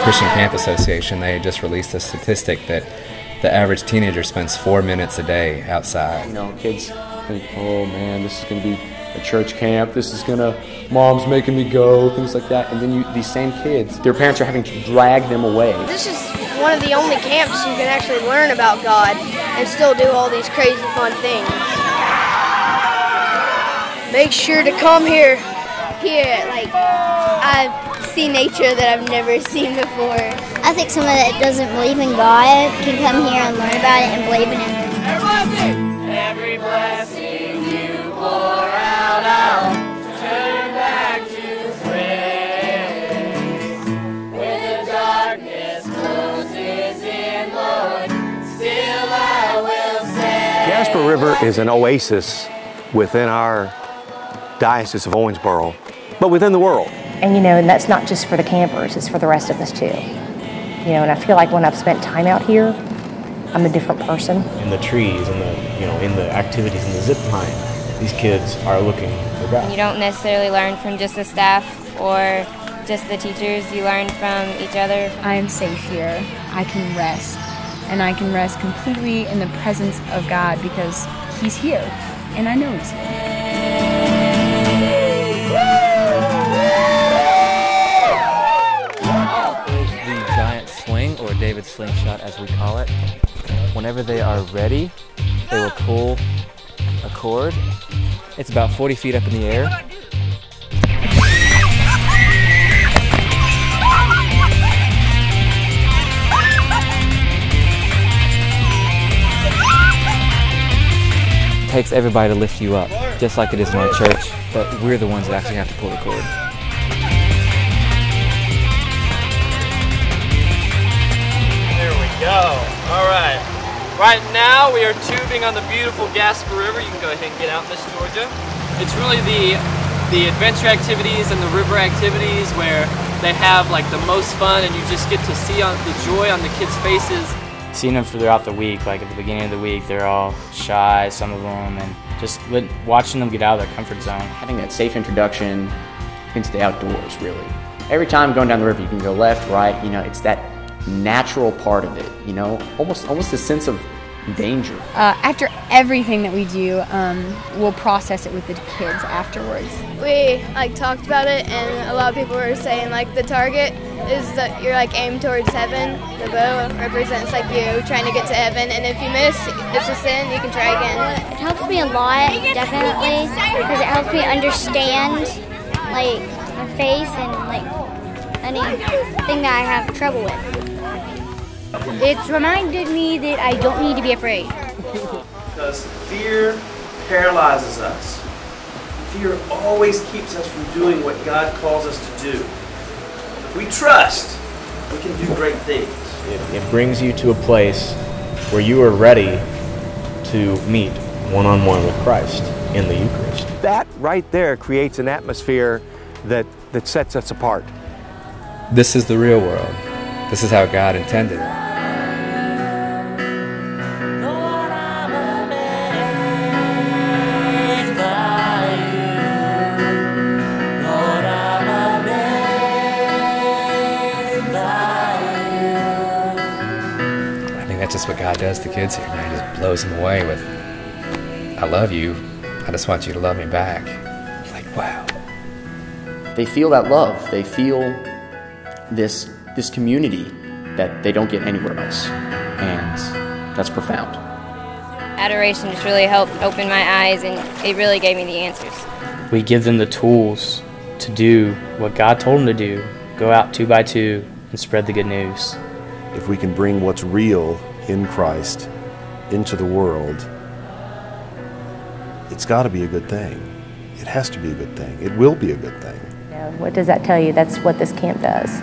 Christian Camp Association, they just released a statistic that the average teenager spends 4 minutes a day outside. You know, kids think, oh man, this is going to be a church camp, mom's making me go, things like that. And then these same kids, their parents are having to drag them away. This is one of the only camps you can actually learn about God and still do all these crazy fun things. Make sure to come here. Here, like, I've seen nature that I've never seen before. I think someone that doesn't believe in God can come here and learn about it and believe in Him. Every blessing you pour out, I'll turn back to praise. When the darkness closes in, Lord, still I will say. Gasper River is an oasis within our Diocese of Owensboro, but within the world. And and that's not just for the campers, it's for the rest of us too. And I feel like when I've spent time out here, I'm a different person. In the trees, in the activities, in the zip line, these kids are looking for God. You don't necessarily learn from just the staff or just the teachers, you learn from each other. I am safe here. I can rest, and I can rest completely in the presence of God because He's here, and I know He's here. Or David's slingshot as we call it. Whenever they are ready, they will pull a cord. It's about 40 feet up in the air. It takes everybody to lift you up, just like it is in our church, but we're the ones that actually have to pull the cord. All right. Right now we are tubing on the beautiful Gasper River. You can go ahead and get out, Miss Georgia. It's really the adventure activities and the river activities where they have like the most fun, and you just get to see the joy on the kids' faces. Seeing them throughout the week, like at the beginning of the week, they're all shy, some of them, and just watching them get out of their comfort zone. Having that safe introduction into the outdoors, really. Every time going down the river, you can go left, right. It's that natural part of it, almost a sense of danger. After everything that we do, we'll process it with the kids afterwards. We talked about it, and a lot of people were saying the target is that you're aimed towards heaven. The bow represents you trying to get to heaven, and if you miss, it's a sin. You can try again. It helps me a lot, definitely, because it helps me understand my faith and anything that I have trouble with. It's reminded me that I don't need to be afraid. Because fear paralyzes us. Fear always keeps us from doing what God calls us to do. If we trust, we can do great things. It brings you to a place where you are ready to meet one-on-one with Christ in the Eucharist. That right there creates an atmosphere that sets us apart. This is the real world. This is how God intended it. I think that's just what God does to kids here, man. He just blows them away with, I love you, I just want you to love me back. Wow. They feel that love. They feel this community that they don't get anywhere else, and that's profound. Adoration just really helped open my eyes, and it really gave me the answers. We give them the tools to do what God told them to do, go out 2 by 2 and spread the good news. If we can bring what's real in Christ into the world, it's got to be a good thing. It has to be a good thing. It will be a good thing. What does that tell you? That's what this camp does.